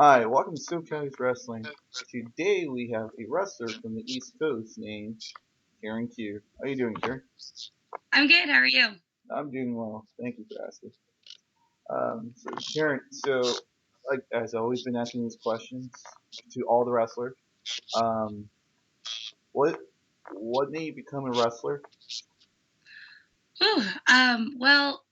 Hi, welcome to SoCali's Wrestling. Today we have a wrestler from the East Coast named Karen Q. How are you doing, Karen? I'm good. How are you? I'm doing well. Thank you for asking. Karen, like as I've always been asking these questions to all the wrestlers, um, what what made you become a wrestler? Ooh, well,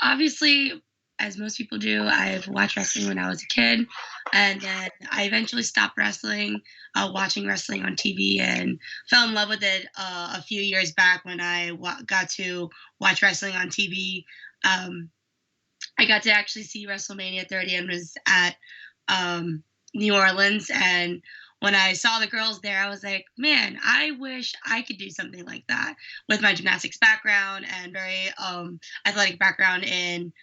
obviously, as most people do, I've watched wrestling when I was a kid, and then I eventually stopped wrestling, watching wrestling on TV, and fell in love with it a few years back when I got to watch wrestling on TV. Um, I got to actually see WrestleMania 30 and was at New Orleans. And when I saw the girls there, I was like, man, I wish I could do something like that with my gymnastics background and very athletic background in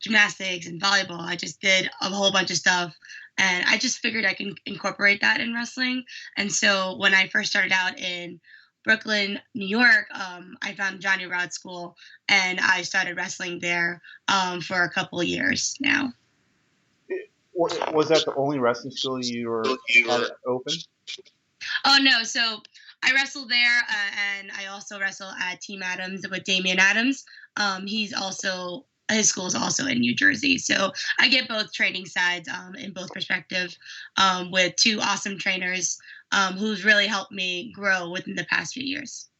gymnastics and volleyball. I just did a whole bunch of stuff. And I just figured I can incorporate that in wrestling. And so when I first started out in Brooklyn, New York, I found Johnny Rod School and I started wrestling there for a couple of years now. Was that the only wrestling school had open? Oh no, so I wrestle there, and I also wrestle at Team Adams with Damian Adams. He's also his school is also in New Jersey, so I get both training sides in both perspective with two awesome trainers who's really helped me grow within the past few years.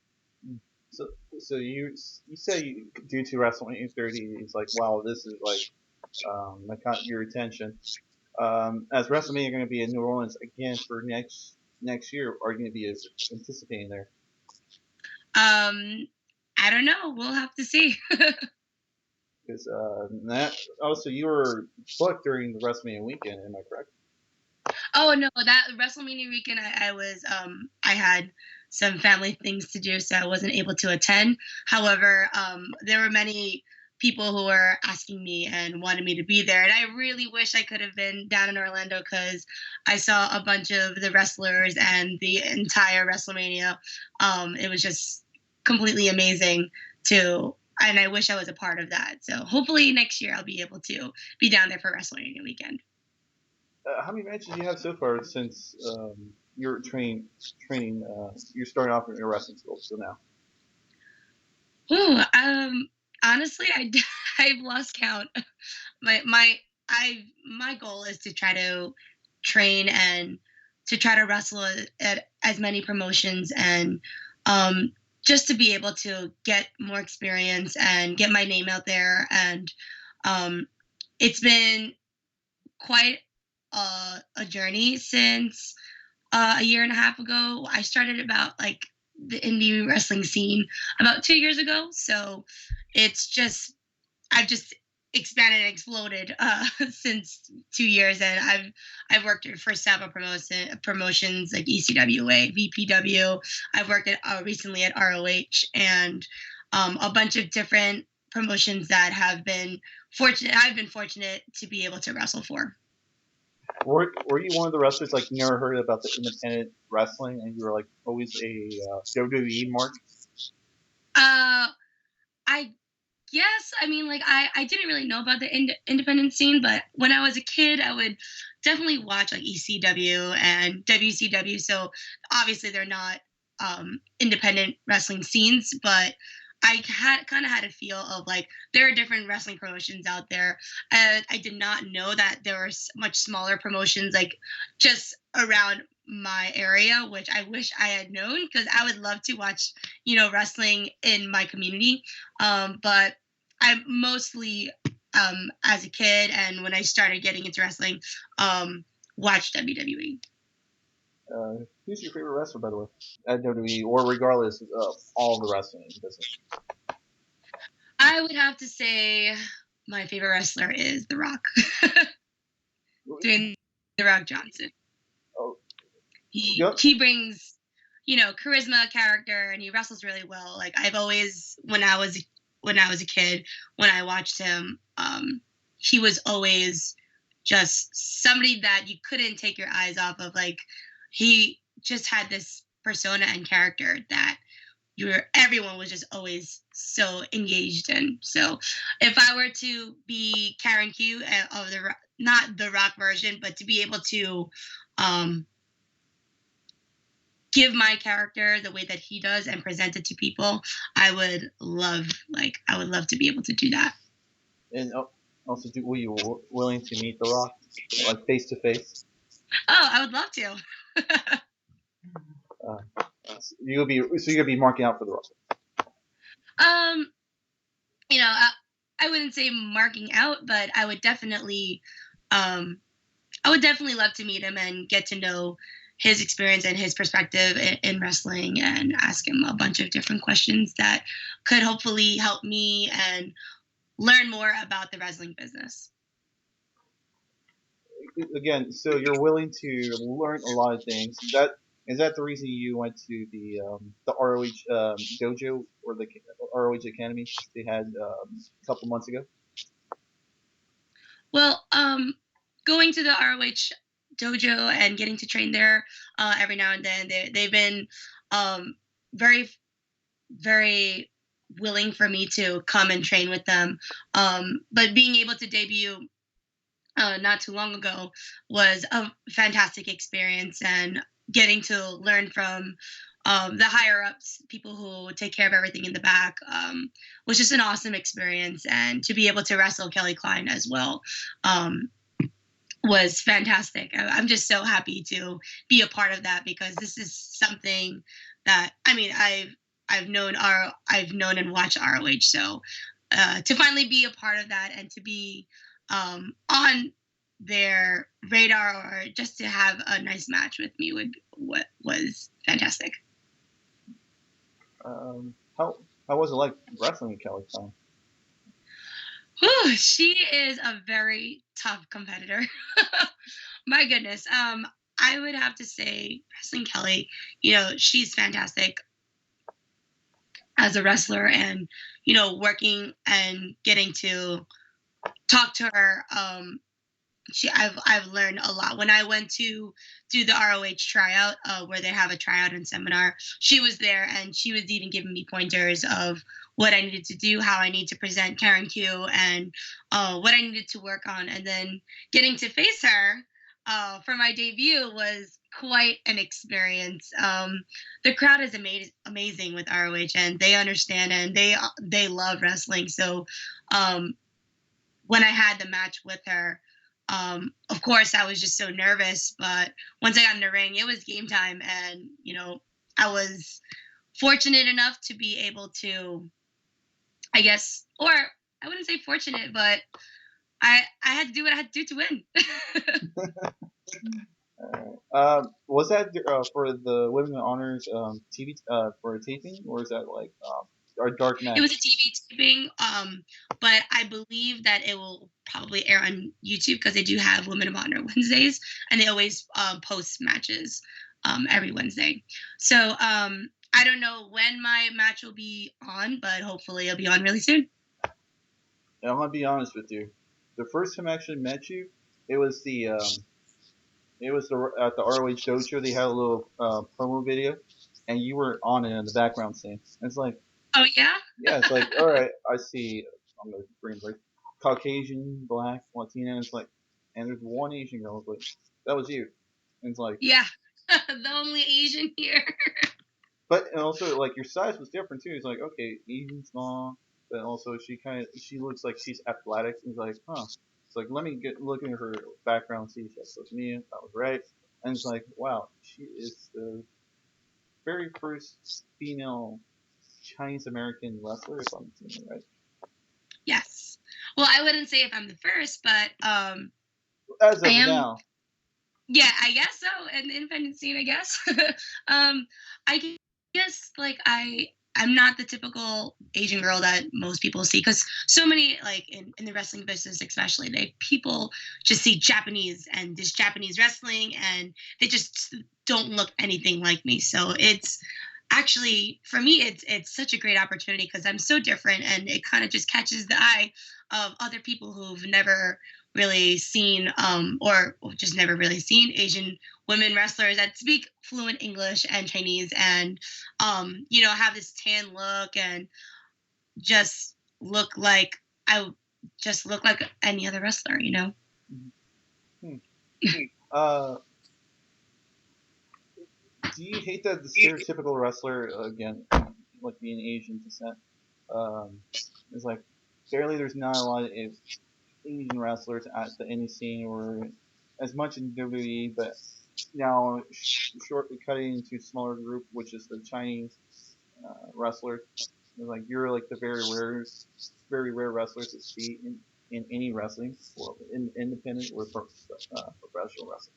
So you say due to WrestleMania 30, it's like wow, this is like your attention. As WrestleMania going to be in New Orleans again for next year, are you going to be anticipating there? Um, I don't know. We'll have to see. Because that also you were booked during the WrestleMania weekend. Am I correct? Oh no, that WrestleMania weekend, I had some family things to do, so I wasn't able to attend. However, there were many people who were asking me and wanted me to be there, and I really wish I could have been down in Orlando because I saw a bunch of the wrestlers and the entire WrestleMania. It was just completely amazing to. And I wish I was a part of that. So hopefully next year I'll be able to be down there for WrestleMania weekend. How many matches do you have so far since you're training? You're starting off in your wrestling school, so now. Ooh, honestly, I've lost count. My goal is to try to train and to try to wrestle at as many promotions and um, just to be able to get more experience and get my name out there. And um, it's been quite a journey since a year and a half ago. I started about like the indie wrestling scene about 2 years ago. So it's just I've just expanded and exploded since 2 years, and I've worked for several promotions like ECWA, VPW. I've worked at recently at ROH and a bunch of different promotions that have been fortunate. I've been fortunate to be able to wrestle for. Were you one of the wrestlers like you never heard about the independent wrestling and you were like always a WWE mark? Uh, I Yes, I mean, like I didn't really know about the independent scene, but when I was a kid, I would definitely watch like ECW and WCW. So obviously they're not independent wrestling scenes, but I had kind of had a feel of like there are different wrestling promotions out there. And I did not know that there were much smaller promotions like just around my area, which I wish I had known because I would love to watch, wrestling in my community. But I mostly, as a kid and when I started getting into wrestling, watched WWE. Who's your favorite wrestler, by the way, at WWE or regardless of all the wrestling business? I would have to say my favorite wrestler is The Rock, doing The Rock Johnson. Oh, He yep. he brings, charisma, character, and he wrestles really well. Like I've always, when I was a kid, when I watched him, he was always just somebody that you couldn't take your eyes off of. Like he just had this persona and character that everyone was just always so engaged in. So if I were to be Karen Q of not the Rock version, but to be able to um, give my character the way that he does and present it to people, I would love to be able to do that. And also, were you willing to meet The Rock, like face to face? Oh, I would love to. You'll be marking out for The Rock. um, I wouldn't say marking out, but um, I would definitely love to meet him and get to know his experience and his perspective in wrestling, and ask him a bunch of different questions that could hopefully help me and learn more about the wrestling business. Again, so you're willing to learn a lot of things. That the reason you went to the ROH dojo or the ROH Academy they had a couple months ago? Well, going to the ROH dojo and getting to train there every now and then, they've been um, very, very willing for me to come and train with them. But being able to debut not too long ago was a fantastic experience, and getting to learn from the higher ups, people who take care of everything in the back, was just an awesome experience. And to be able to wrestle Kelly Klein as well um, was fantastic. I'm just so happy to be a part of that, because this is something that, I mean, I've known and watched ROH. So to finally be a part of that and to be on their radar, or just to have a nice match with me, would what was fantastic. How was it like wrestling Kelly Klein? Whew, she is a very tough competitor. My goodness. I would have to say wrestling Kelly, she's fantastic as a wrestler, and working and getting to talk to her. I've learned a lot. When I went to do the ROH tryout, where they have a tryout and seminar, she was there, and she was even giving me pointers of what I needed to do, how I need to present Karen Q, and what I needed to work on. And then getting to face her for my debut was quite an experience. The crowd is amazing with ROH, and they understand, and they love wrestling. So um, when I had the match with her, of course, I was just so nervous. But once I got in the ring, it was game time. And, I was fortunate enough to be able to, I guess, or I wouldn't say fortunate, but I had to do what I had to do to win. Was that for the Women in Honors TV for a taping, or is that like our dark It was a match? TV taping, but I believe that it will probably air on YouTube, because they do have Women of Honor Wednesdays, and they always post matches every Wednesday. So I don't know when my match will be on, but hopefully it'll be on really soon. And I'm gonna be honest with you. The first time I actually met you, it was at the ROH dojo. They had a little promo video, and you were on it in the background scene. And it's like, Oh yeah. yeah, it's like, all right, I see. I'm gonna bring like Caucasian, Black, Latina. And it's like, and there's one Asian girl. It's like, that was you. And it's like, Yeah. The only Asian here. but and also like your size was different too. It's like, okay, Asian small, but also she looks like she's athletic. It's like, huh. It's like, let me get look at her background, see if that's me. That was right. And it's like, wow, she is the very first female Chinese American wrestler, if I'm saying it right. Yes. Well, I wouldn't say if I'm the first, but As I of am. now, Yeah, I guess so. In the independent scene, I guess. um, I guess, like, I'm not the typical Asian girl that most people see, because so many, like, in the wrestling business especially, people just see Japanese and this Japanese wrestling, and they just don't look anything like me. So it's actually, for me, it's such a great opportunity, because I'm so different, and it kind of just catches the eye of other people who've never really seen, or just never really seen Asian women wrestlers that speak fluent English and Chinese, and have this tan look, and just look like I just look like any other wrestler. Hmm. Uh, do you hate that the stereotypical wrestler again, like being Asian descent, um, is like barely there's not a lot of Asian wrestlers at the indie scene or as much in WWE, but now shortly cutting into a smaller group, which is the Chinese wrestlers. Like you're like the very rare wrestlers to see in any wrestling, or in independent or professional wrestling.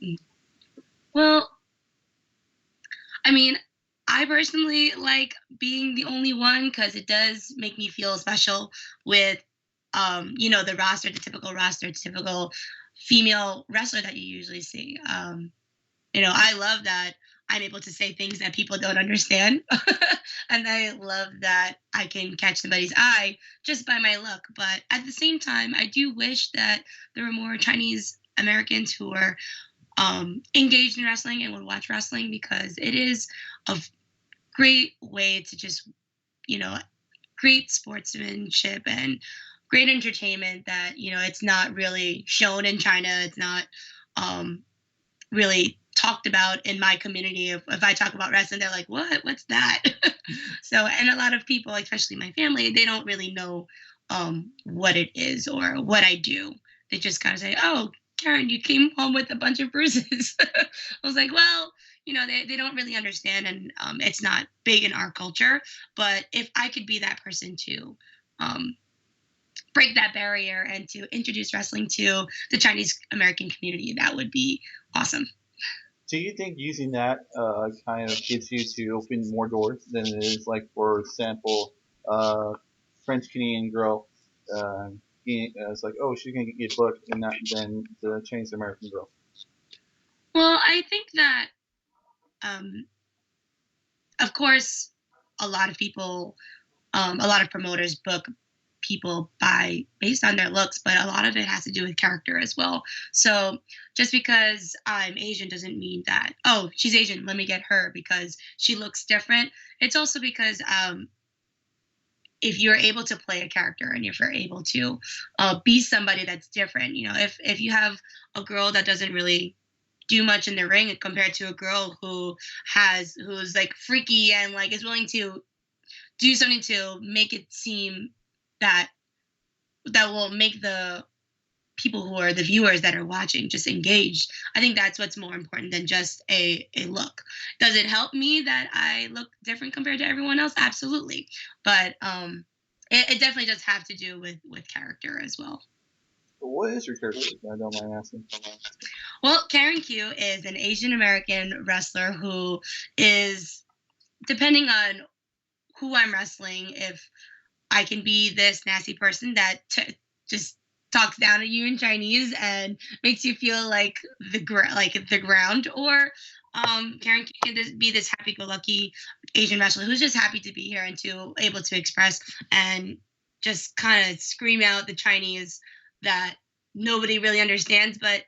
Mm. Well, I mean, I personally like being the only one because it does make me feel special with, the roster, the typical roster, typical female wrestler that you usually see. I love that I'm able to say things that people don't understand. And I love that I can catch somebody's eye just by my look. But at the same time, I do wish that there were more Chinese Americans who are engaged in wrestling and would watch wrestling because it is a great way to just, you know, great sportsmanship and great entertainment that, it's not really shown in China. It's not um, really talked about in my community. If I talk about wrestling, they're like, "What? What's that?" So, and a lot of people, especially my family, they don't really know what it is or what I do. They just kind of say, "Oh, Karen, you came home with a bunch of bruises." I was like, "Well, they don't really understand, and it's not big in our culture. But if I could be that person to um, break that barrier and to introduce wrestling to the Chinese American community, that would be awesome." Do you think using that kind of gets you to open more doors than it is like, for example, uh, French Canadian girl? It's like, oh, she's gonna get booked, and not than the Chinese American girl. Well, I think that, um, of course, a lot of people, a lot of promoters book people by based on their looks, but a lot of it has to do with character as well. So just because I'm Asian doesn't mean that, oh, she's Asian, let me get her because she looks different. It's also because if you're able to play a character and if you're able to be somebody that's different, if you have a girl that doesn't really do much in the ring compared to a girl who's like freaky and like is willing to do something to make it seem that that will make the people who are the viewers that are watching just engaged. I think that's what's more important than just a look. Does it help me that I look different compared to everyone else? Absolutely. But it definitely does have to do with character as well. But what is your character? If I don't mind asking. Well, Karen Q is an Asian American wrestler who is, depending on who I'm wrestling, if I can be this nasty person that just talks down at you in Chinese and makes you feel like the ground, or Karen can be this happy-go-lucky Asian wrestler who's just happy to be here and to able to express and just kind of scream out the Chinese that nobody really understands, but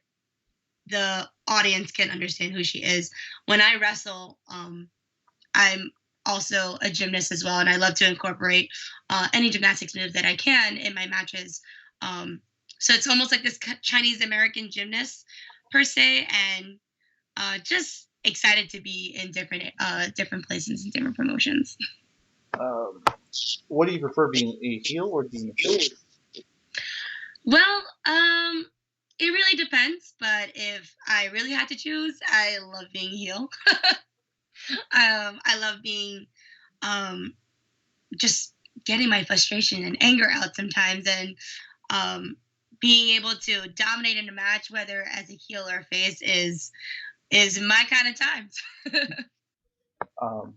the audience can understand who she is. When I wrestle, I'm also a gymnast as well, and I love to incorporate any gymnastics move that I can in my matches. Um, so it's almost like this Chinese American gymnast per se, and just excited to be in different places and different promotions. Um, what do you prefer, being a heel or being a face? Well, it really depends, but if I really had to choose, I love being heel. I love being um, just getting my frustration and anger out sometimes, and um, being able to dominate in a match, whether as a heel or face, is my kind of times. Um,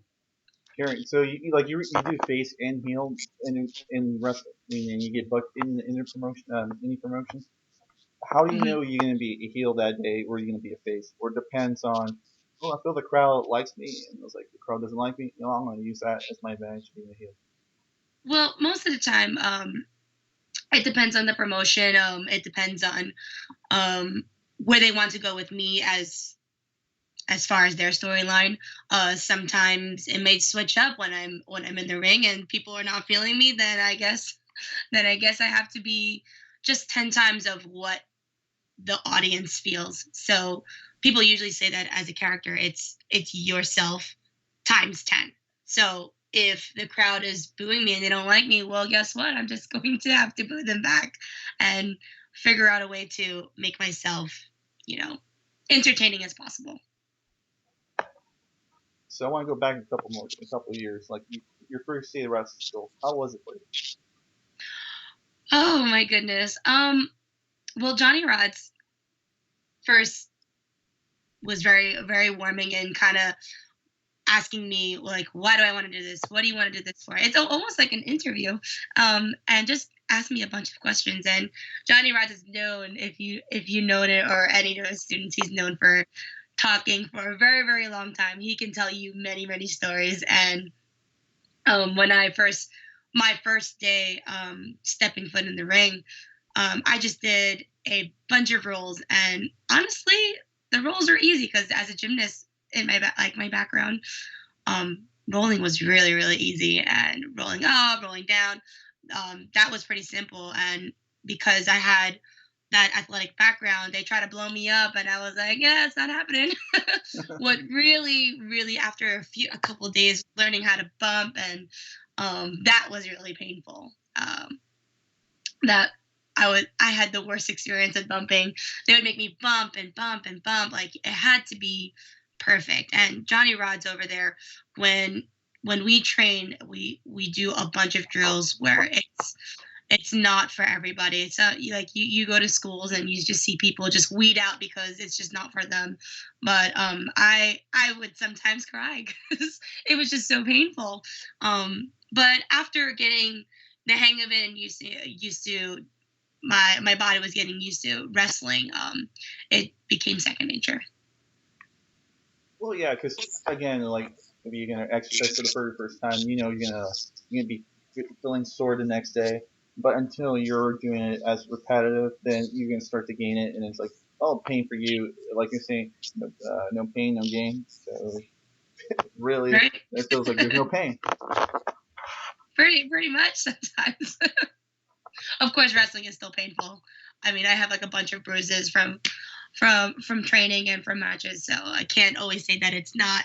Karen, so you do face and heel in wrestling, and you get booked in a promotion, any promotion. How do you Mhm. know you're going to be a heel that day, or you're going to be a face, or it depends on? Oh, I feel the crowd likes me, and it was like the crowd doesn't like me. I'm going to use that as my advantage, being a heel. Well, most of the time, it depends on the promotion. It depends on um, where they want to go with me as far as their storyline. Sometimes it may switch up when I'm in the ring and people are not feeling me. Then I guess I have to be just 10 times of what the audience feels. So people usually say that as a character, it's yourself times 10. So if the crowd is booing me and they don't like me, well, guess what? I'm just going to have to boo them back and figure out a way to make myself, you know, entertaining as possible. So I want to go back a couple years. Like your first day of wrestling school, how was it for you? Oh my goodness. Well, Johnny Rod's first was very, very warming and kind of asking me like, why do I want to do this? What do you want to do this for? It's almost like an interview, and just asked me a bunch of questions. And Johnny Rods is known, if you know it or any of his students, he's known for talking for a very, very long time. He can tell you many, many stories. And when my first day stepping foot in the ring, I just did a bunch of rolls, and honestly, the rolls are easy because as a gymnast in my background, rolling was really, really easy, and rolling up, rolling down, that was pretty simple. And because I had that athletic background, they tried to blow me up, and I was like, yeah, it's not happening. What really, really, after a couple of days learning how to bump, and that was really painful. That I had the worst experience of bumping. They would make me bump and bump and bump. Like it had to be perfect. And Johnny Rod's over there, when we train, we do a bunch of drills where it's not for everybody. It's you go to schools and you just see people just weed out because it's just not for them. But I would sometimes cry because it was just so painful. But after getting the hang of it and used to my body was getting used to wrestling, it became second nature. Well, yeah, because again, like if you're gonna exercise for the very first time, you know you're gonna be feeling sore the next day. But until you're doing it as repetitive, then you're gonna start to gain it, and it's like, oh, pain for you, like you're saying, no pain, no gain. So really, Right. it feels like there's no pain. Pretty much sometimes. Of course, wrestling is still painful. I mean, I have like a bunch of bruises from training and from matches, so I can't always say that it's not.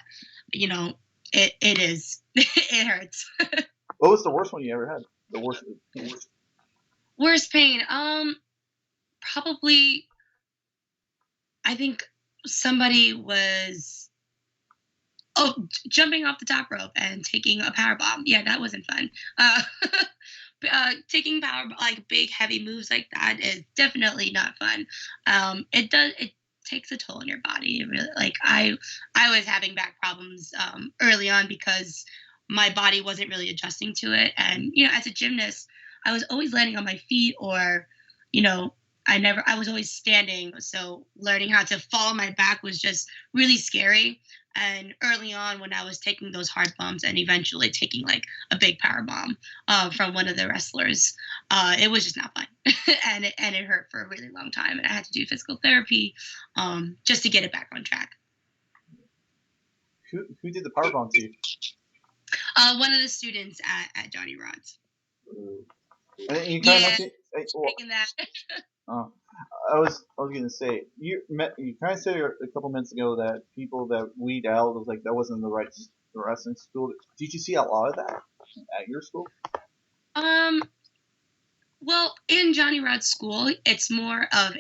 You know, it is. It hurts. What was the worst one you ever had? The worst. Worst pain. Probably. I think somebody was jumping off the top rope and taking a power bomb. Yeah, that wasn't fun. Taking power like big heavy moves like that is definitely not fun. It takes a toll on your body. It really, like I was having back problems early on because my body wasn't really adjusting to it. And as a gymnast, I was always landing on my feet, or you know I was always standing. So learning how to fall on my back was just really scary. And early on, when I was taking those hard bombs and eventually taking like a big power bomb from one of the wrestlers, it was just not fun, and it hurt for a really long time. And I had to do physical therapy just to get it back on track. Who did the power bomb to you? One of the students at Johnny Rod's. And you kind Yeah, of taking that. Oh, I was gonna say you kind of said a couple minutes ago that people that weed out was like that wasn't the wrestling school. Did you see a lot of that at your school? Um, well, in Johnny Rod's school, it's more of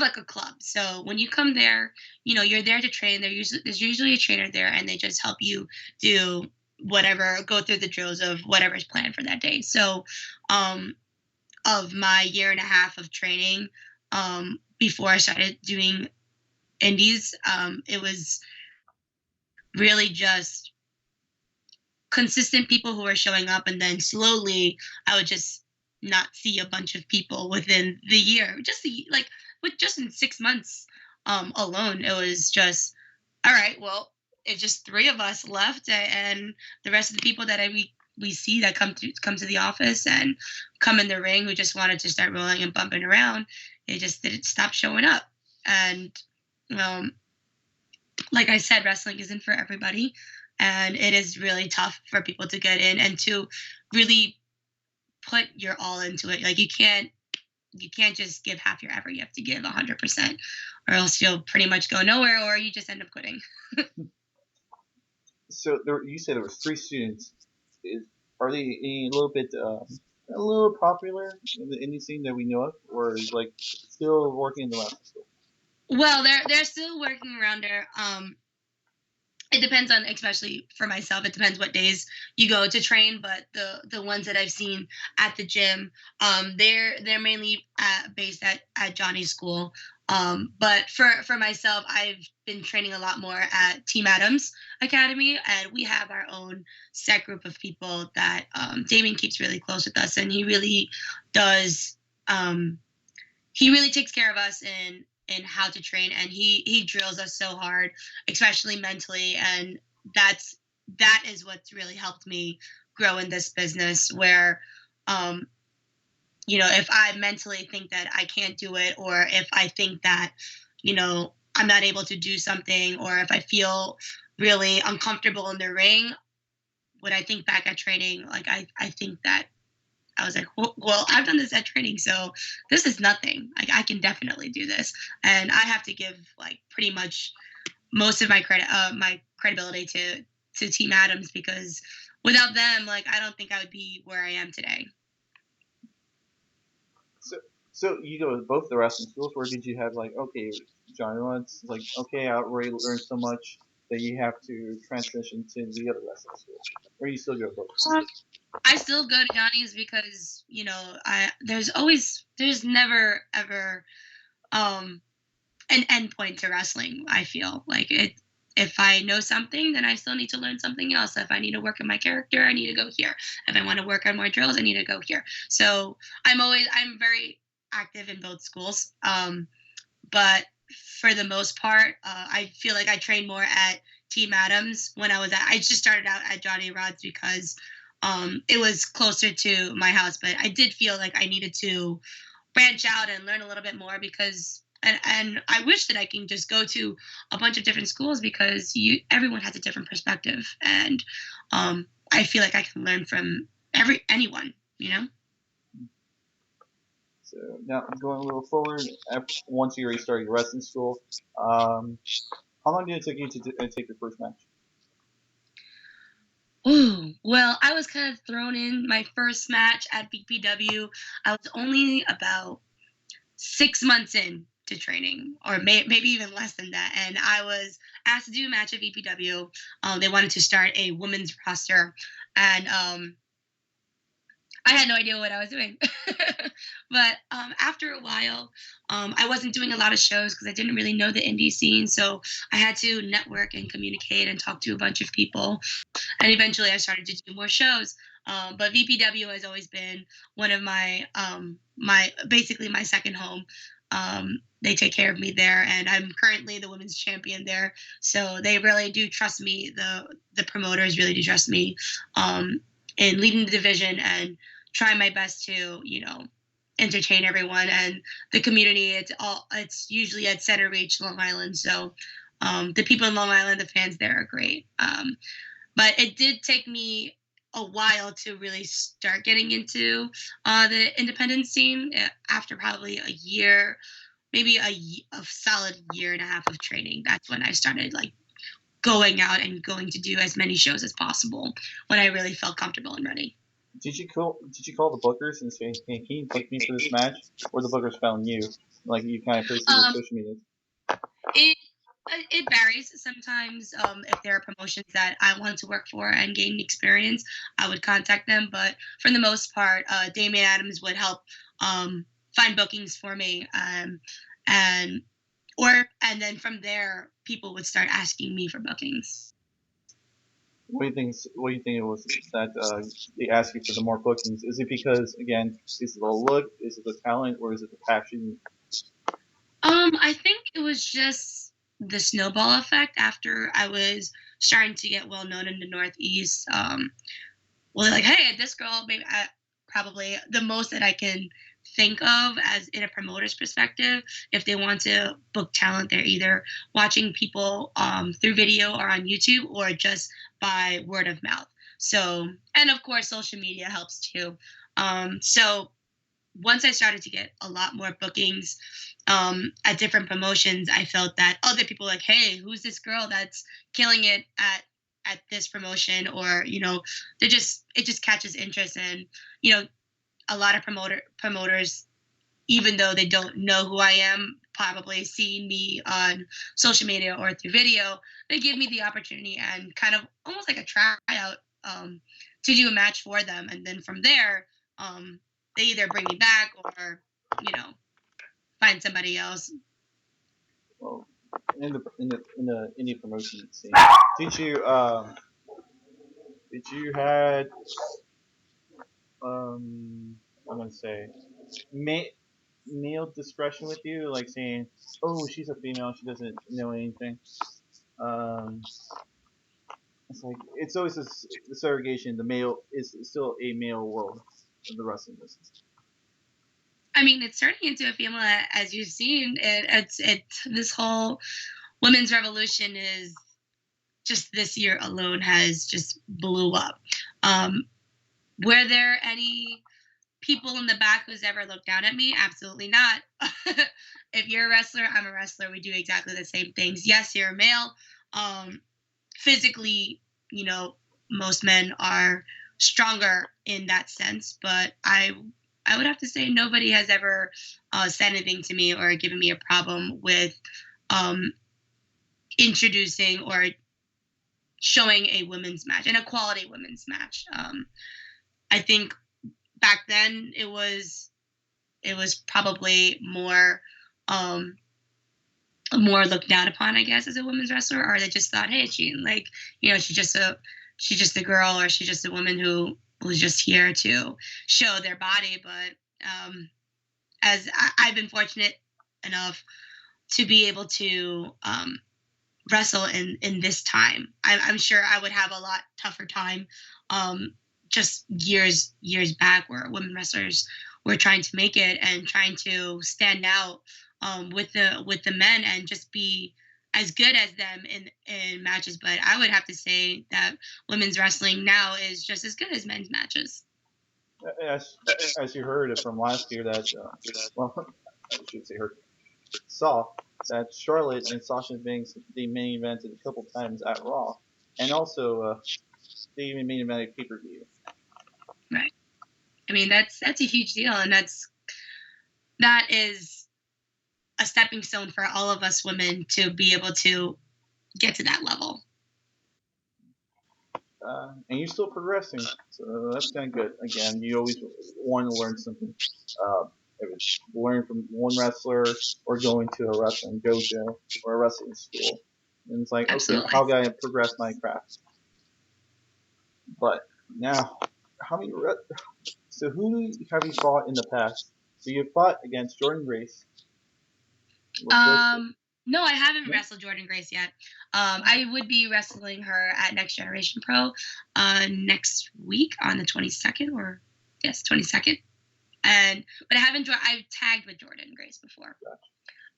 like a club. So when you come there, you're there to train. There's usually a trainer there, and they just help you do whatever, go through the drills of whatever's planned for that day. So, of my year and a half of training, before I started doing indies, it was really just consistent people who were showing up, and then slowly I would just not see a bunch of people within the year. Just in 6 months alone, it was just all right. Well, it's just three of us left, and the rest of the people that we see that come to the office and come in the ring who just wanted to start rolling and bumping around, they just didn't stop showing up. And like I said, wrestling isn't for everybody, and it is really tough for people to get in and to really put your all into it. Like you can't you can't just give half your effort. You have to give 100%, or else you'll pretty much go nowhere, or you just end up quitting. So you said there was three students. Is, are they a little bit a little popular in the indie scene that we know of, or is like still working in the wrestling school? Well, they're still working around there. It depends on, especially for myself, it depends what days you go to train, but the ones that I've seen at the gym, they're mainly based at Johnny's school. But for myself, I've been training a lot more at Team Adams Academy, and we have our own set group of people that Damien keeps really close with us, and does um, he really takes care of us in how to train, and he drills us so hard, especially mentally, and that is what's really helped me grow in this business, where um if I mentally think that I can't do it, or if I think that I'm not able to do something, or if I feel really uncomfortable in the ring, when I think back at training, like I think that I was like, well, I've done this at training, so this is nothing. Like, I can definitely do this, and I have to give like pretty much most of my credibility to Team Adams, because without them, like, I don't think I would be where I am today. So you go to both the wrestling schools, or did you have like, okay, Johnny wants like, okay, I already learned so much that you have to transition to the other wrestling school, or you still go to both? I still go to Johnny's because there's never ever um an end point to wrestling. I feel like it. If I know something, then I still need to learn something else. If I need to work on my character, I need to go here. If I want to work on more drills, I need to go here. So I'm very active in both schools. But for the most part, I feel like I trained more at Team Adams when I just started out at Johnny Rod's because it was closer to my house. But I did feel like I needed to branch out and learn a little bit more, because and I wish that I can just go to a bunch of different schools, because everyone has a different perspective, and I feel like I can learn from anyone, you know. So now going a little forward, once you already started your wrestling school, how long did it take you to take your first match? Ooh, well, I was kind of thrown in my first match at BPW. I was only about 6 months in to training, or maybe even less than that, and I was asked to do a match at BPW. They wanted to start a women's roster, and I had no idea what I was doing. But after a while, I wasn't doing a lot of shows because I didn't really know the indie scene. So I had to network and communicate and talk to a bunch of people. And eventually I started to do more shows. But VPW has always been one of my basically my second home. They take care of me there, and I'm currently the women's champion there. So they really do trust me. The promoters really do trust me in leading the division and trying my best to entertain everyone and the community. It's usually at Center Reach, Long Island. So the people in Long Island, the fans there are great. But it did take me a while to really start getting into the independent scene. After probably a year, maybe a solid year and a half of training. That's when I started like going out and going to do as many shows as possible, when I really felt comfortable and ready. Did you call the bookers and say, "Hey, can you take me for this match?" Or the bookers found you, like you kind of posted on social media? It it varies. Sometimes, if there are promotions that I wanted to work for and gain experience, I would contact them. But for the most part, Damian Adams would help find bookings for me, and and then from there, people would start asking me for bookings. What do you think? What do you think it was that they asked you for the more bookings? Is it because again, is it the look, is it the talent, or is it the passion? I think it was just the snowball effect after I was starting to get well known in the Northeast. Well, like, hey, this girl, maybe probably the most that I can think of as in a promoter's perspective, if they want to book talent, they're either watching people through video or on YouTube, or just by word of mouth. So, and of course, social media helps too. So once I started to get a lot more bookings at different promotions, I felt that other people were like, hey, who's this girl that's killing it at this promotion? Or, it just catches interest. And, a lot of promoters, even though they don't know who I am, probably seeing me on social media or through video, they give me the opportunity and kind of almost like a tryout to do a match for them. And then from there, they either bring me back or, find somebody else. Well, in the indie promotion scene, did you had I'm gonna say male discretion with you, like saying, "Oh, she's a female, she doesn't know anything." Um, it's like it's always this the segregation. The male is still a male world of the wrestling business. I mean, it's turning into a female, as you've seen. It's this whole women's revolution is just this year alone has just blew up. Were there any people in the back who's ever looked down at me? Absolutely not. If you're a wrestler, I'm a wrestler. We do exactly the same things. Yes, you're a male. Physically, most men are stronger in that sense, but I would have to say nobody has ever said anything to me or given me a problem with introducing or showing a women's match, an equality women's match. I think back then it was probably more looked down upon, I guess, as a women's wrestler, or they just thought, hey, she's just a girl, or she's just a woman who was just here to show their body. But as I've been fortunate enough to be able to wrestle in this time, I'm sure I would have a lot tougher time just years back, where women wrestlers were trying to make it and trying to stand out with the men and just be as good as them in matches. But I would have to say that women's wrestling now is just as good as men's matches. As you heard it from last year, that well, I should say heard, saw that Charlotte and Sasha Banks they main evented a couple times at Raw, and also they even main evented pay-per-view. Right. I mean, that's a huge deal, and that is a stepping stone for all of us women to be able to get to that level. And you're still progressing, so that's kind of good. Again, you always want to learn something. If it's learning from one wrestler or going to a wrestling dojo or a wrestling school, and it's like, Absolutely. Okay, how can I progress my craft? But now, so who have you fought in the past? So you fought against Jordan Grace. No, I haven't wrestled Jordan Grace yet. I would be wrestling her at Next Generation Pro next week on the 22nd, 22nd. But I haven't. I've tagged with Jordan Grace before. Gotcha.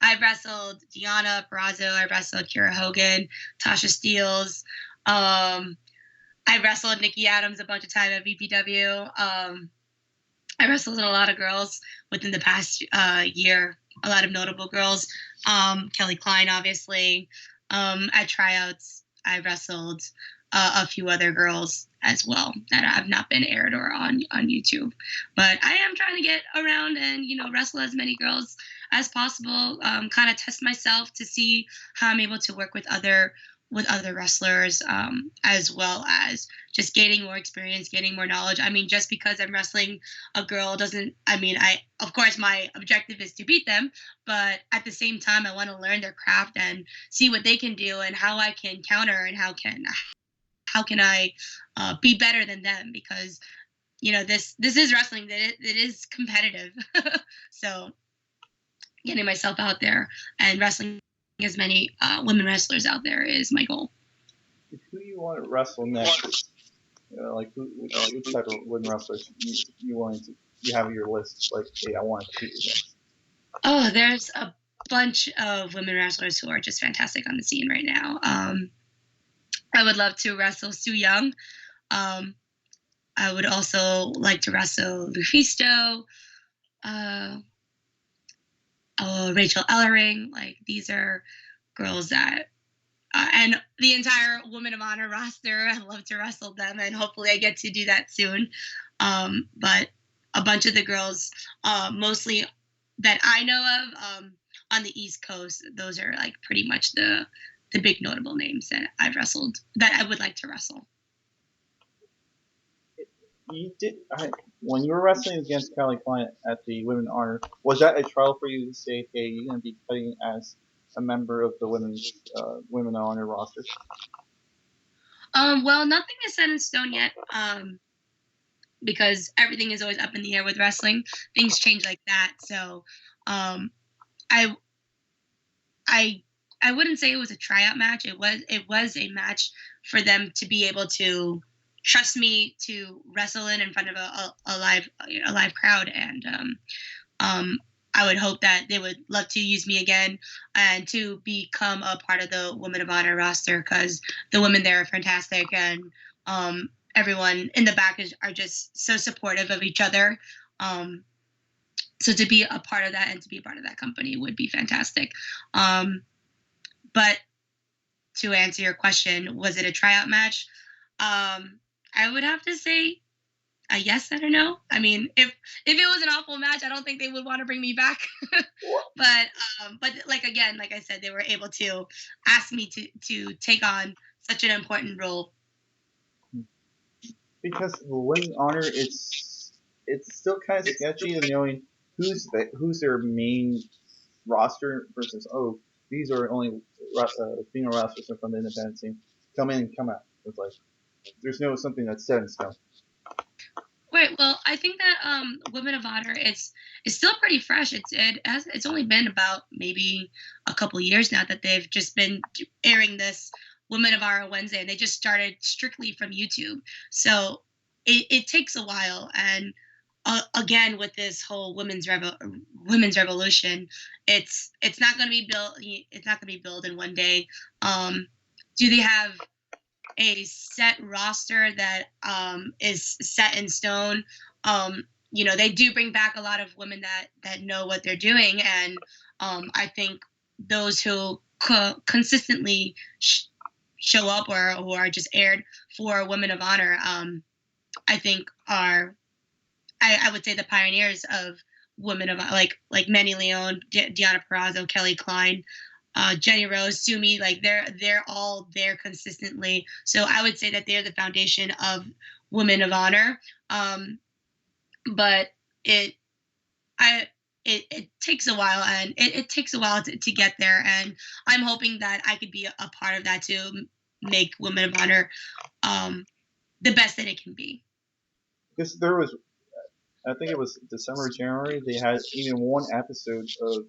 I've wrestled Deonna Purrazzo. I wrestled Kira Hogan, Tasha Steelz. I wrestled Nikki Adams a bunch of time at VPW. I wrestled a lot of girls within the past year. A lot of notable girls. Kelly Klein, obviously. At tryouts, I wrestled a few other girls as well that have not been aired or on YouTube. But I am trying to get around and wrestle as many girls as possible. Kind of test myself to see how I'm able to work with other wrestlers, as well as just gaining more experience, gaining more knowledge. I mean, just because I'm wrestling a girl of course my objective is to beat them, but at the same time, I want to learn their craft and see what they can do and how I can counter and how can I be better than them, because this is wrestling, that it is competitive. So getting myself out there and wrestling as many women wrestlers out there is my goal. Who do you want to wrestle next? Which type of women wrestlers you have your list? Like, hey, I want to compete with them. Oh, there's a bunch of women wrestlers who are just fantastic on the scene right now. I would love to wrestle Su Yung. I would also like to wrestle Lufisto. uh, Rachel Ellering. Like these are girls that and the entire Women of Honor roster. I love to wrestle them, and hopefully I get to do that soon. But a bunch of the girls, mostly that I know of, on the East Coast, those are like pretty much the big notable names that I've wrestled that I would like to wrestle. You did when you were wrestling against Klein at the Women Honor. Was that a trial for you to say, "Hey, you're going to be fighting as a member of the Women Honor roster"? Well, nothing is set in stone yet. Because everything is always up in the air with wrestling. Things change like that. So, um, I I I wouldn't say it was a tryout match. It was a match for them to be able to trust me to wrestle in front of a live crowd, and um, I would hope that they would love to use me again and to become a part of the Women of Honor roster because the women there are fantastic, and everyone in the back are just so supportive of each other. Um, so to be a part of that and to be a part of that company would be fantastic. Um, but to answer your question, was it a tryout match? I would have to say a yes and a no. I mean, if it was an awful match, I don't think they would want to bring me back. But like again, like I said, they were able to ask me to take on such an important role. Because Women Honor, it's still kind of sketchy of knowing who's their main roster versus these are only female wrestlers from the independent scene. Come in and come out. It's like there's no something that's set in stone. Right. Well, I think that Women of Honor it's still pretty fresh. It's only been about maybe a couple years now that they've just been airing this Women of Honor Wednesday, and they just started strictly from YouTube. So it takes a while, and again with this whole women's revolution, it's not going to be built. It's not going to be built in one day. Do they have a set roster that is set in stone? They do bring back a lot of women that know what they're doing, and I think those who consistently show up or who are just aired for Women of Honor, I think are I would say the pioneers of Women of like Manny Leon, Deanna Purrazzo, Kelly Klein, Jenny Rose, Sumi, like they're all there consistently. So I would say that they're the foundation of Women of Honor. But it I it takes a while, and it takes a while to get there, and I'm hoping that I could be a part of that to make Women of Honor the best that it can be. Because there was, I think it was December, January. They had even one episode of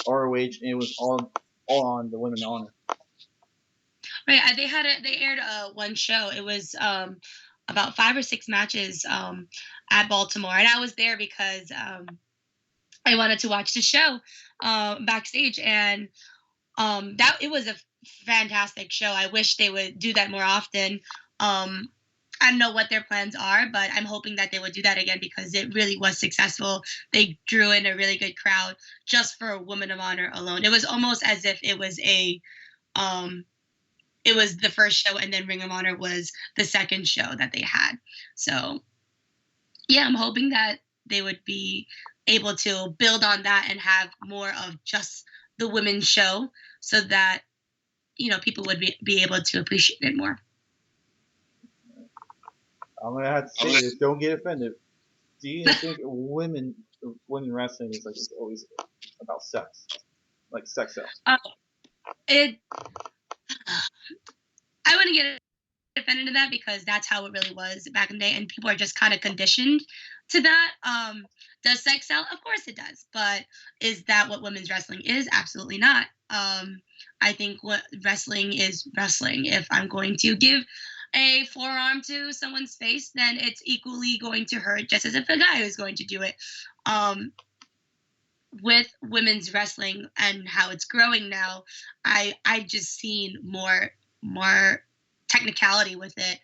ROH, and it was all on the Women Honor. Right. They aired one show. It was about 5 or 6 matches at Baltimore, and I was there because I wanted to watch the show backstage, and that it was a fantastic show. I wish they would do that more often. I don't know what their plans are, but I'm hoping that they would do that again because it really was successful. They drew in a really good crowd just for Women of Honor alone. It was almost as if it was it was the first show, and then Ring of Honor was the second show that they had. So yeah, I'm hoping that they would be able to build on that and have more of just the women's show so that people would be able to appreciate it more. I'm gonna have to say this. Don't get offended. Do you think women wrestling is like it's always about sex, like sex sells? It. I wouldn't get offended to that because that's how it really was back in the day, and people are just kind of conditioned to that. Does sex sell? Of course it does, but is that what women's wrestling is? Absolutely not. I think what wrestling is wrestling. If I'm going to give a forearm to someone's face, then it's equally going to hurt, just as if a guy is going to do it. With women's wrestling and how it's growing now, I just seen more technicality with it.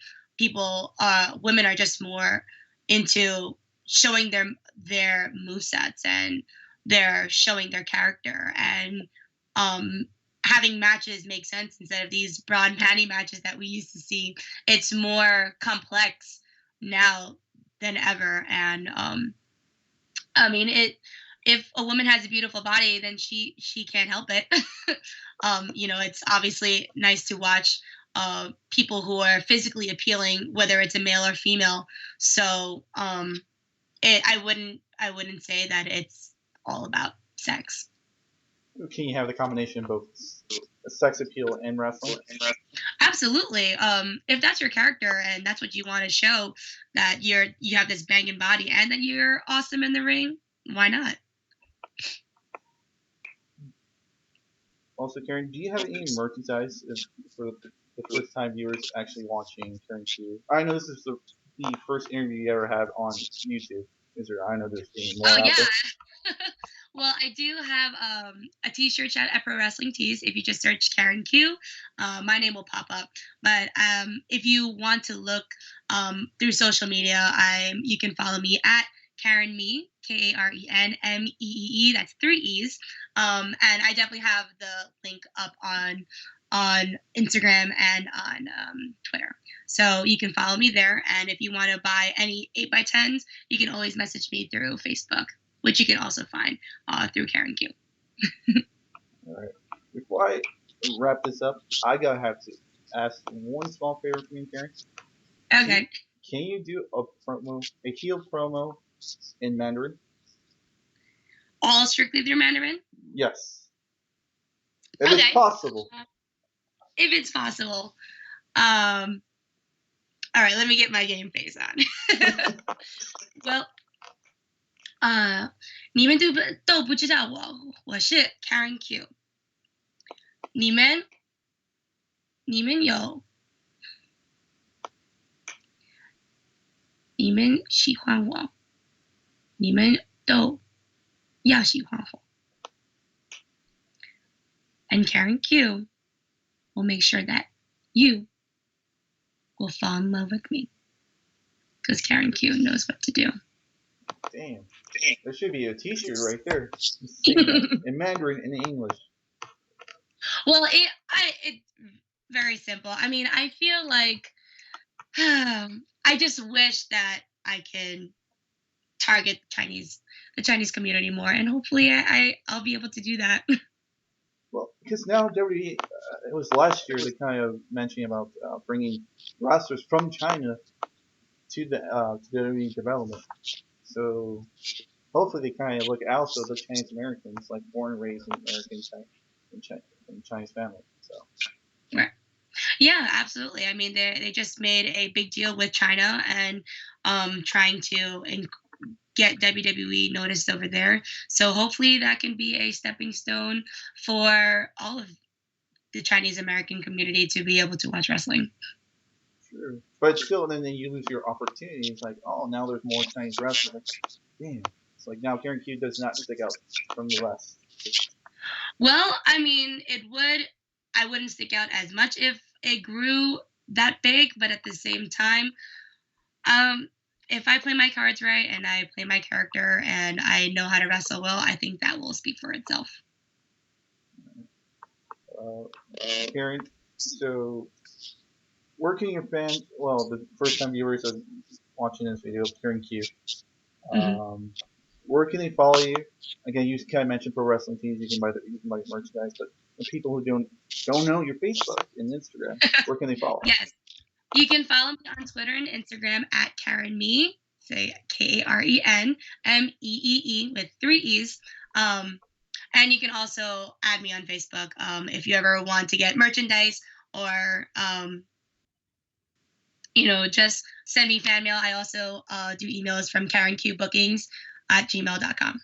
Women are just more into showing their movesets, and they're showing their character, and um, having matches make sense instead of these broad panty matches that we used to see. It's more complex now than ever, and I mean it. If a woman has a beautiful body, then she can't help it. It's obviously nice to watch people who are physically appealing, whether it's a male or female. So I wouldn't say that it's all about sex. Can you have the combination of both sex appeal and wrestling? Absolutely. If that's your character and that's what you want to show, that you have this banging body and then you're awesome in the ring, why not? Also, Karen, do you have any merchandise for the first time viewers actually watching Karen Q? I know this is the first interview you ever had on YouTube. Is there? I know there's being Oh more out yeah. there. Well, I do have a T-shirt at Pro Wrestling Tees. If you just search Karen Q, my name will pop up. But if you want to look through social media, you can follow me at Karen Me, KarenMeee. That's three E's. And I definitely have the link up on Instagram and on Twitter. So you can follow me there. And if you want to buy any 8x10s, you can always message me through Facebook, which you can also find through Karen Q. All right. Before I wrap this up, I gotta have to ask one small favor from you, Karen. Okay. Can you do a heel promo in Mandarin? All strictly through Mandarin? Yes, if it's Okay. possible. If it's possible. Um, all right, let me get my game face on. Well, 你们都不知道我是 Karen Q。你们喜欢我，你们都要喜欢我。 And Karen Q will make sure that you will fall in love with me. Because Karen Q knows what to do. Damn. There should be a T-shirt right there, in Mandarin and in English. Well, it's very simple. I mean, I feel like I just wish that I can target the Chinese community more, and hopefully I'll be able to do that. Well, because now WWE, it was last year they kind of mentioning about bringing wrestlers from China to the WWE development. So hopefully they kind of look also the Chinese Americans, like born and raised in in Chinese family. So. Right. Yeah, absolutely. I mean, they just made a big deal with China and trying to get WWE noticed over there. So hopefully that can be a stepping stone for all of the Chinese American community to be able to watch wrestling. True. But still, then you lose your opportunity. It's like, oh, now there's more Chinese wrestlers. Like, damn. It's like now Karen Q does not stick out from the rest. Well, I mean, I wouldn't stick out as much if it grew that big, but at the same time, if I play my cards right and I play my character and I know how to wrestle well, I think that will speak for itself. Karen, so where can your fans, well, the first time viewers are watching this video, Karen Q, where can they follow you? Again, you kind of mentioned Pro Wrestling Tees. You can buy merchandise, but the people who don't know your Facebook and Instagram, where can they follow? Yes, you can follow me on Twitter and Instagram at Karen Me, say KarenMeee with three E's. And you can also add me on Facebook if you ever want to get merchandise or just send me fan mail. I also do emails from KarenQBookings@gmail.com.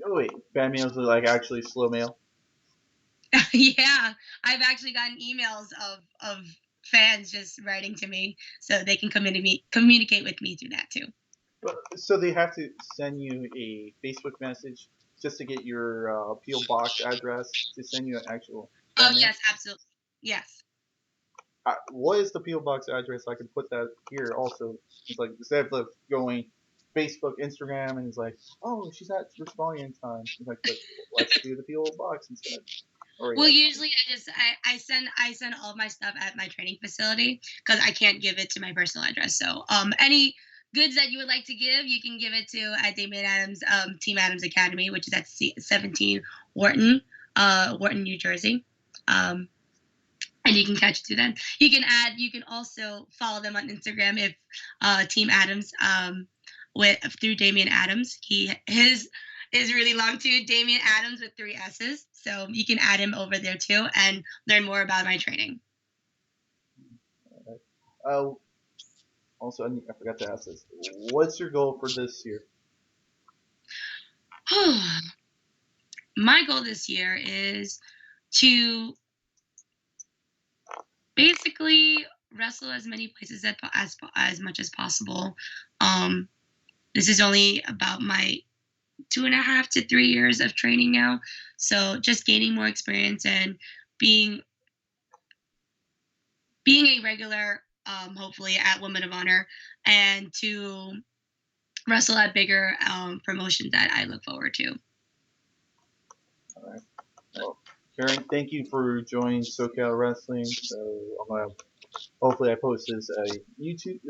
Oh, wait, fan mails are like actually slow mail? Yeah, I've actually gotten emails of fans just writing to me so they can communicate with me through that too. So they have to send you a Facebook message just to get your PO box address to send you an actual. Oh yes, absolutely. Yes. What is the PO box address? I can put that here also. It's like instead of going Facebook, Instagram, and it's like, oh, she's not responding in time. It's like, but let's do the PO box instead. Or Well, yeah, usually I send all my stuff at my training facility because I can't give it to my personal address. So any goods that you would like to give, you can give it to at Damien Adams Team Adams Academy, which is at 17 Wharton, Wharton, New Jersey. Um, and you can catch it to them. You can also follow them on Instagram if Team Adams with through Damien Adams. His is really long too, Damien Adams with 3 S's. So you can add him over there too and learn more about my training. uh, also, I forgot to ask this. What's your goal for this year? My goal this year is to basically wrestle as many places as much as possible. Um, this is only about my 2.5 to 3 years of training now. So just gaining more experience and being being a regular, hopefully at Women of Honor, and to wrestle at bigger promotions that I look forward to. All right. Well, Karen, thank you for joining SoCal Wrestling. So I'm gonna hopefully I post this YouTube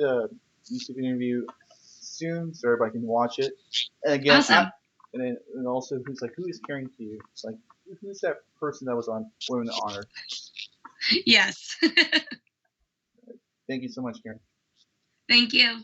interview soon so everybody can watch it. And again, Awesome. and also who is Karen to you? It's like who's that person that was on Women of Honor? Yes. Thank you so much, Karen. Thank you.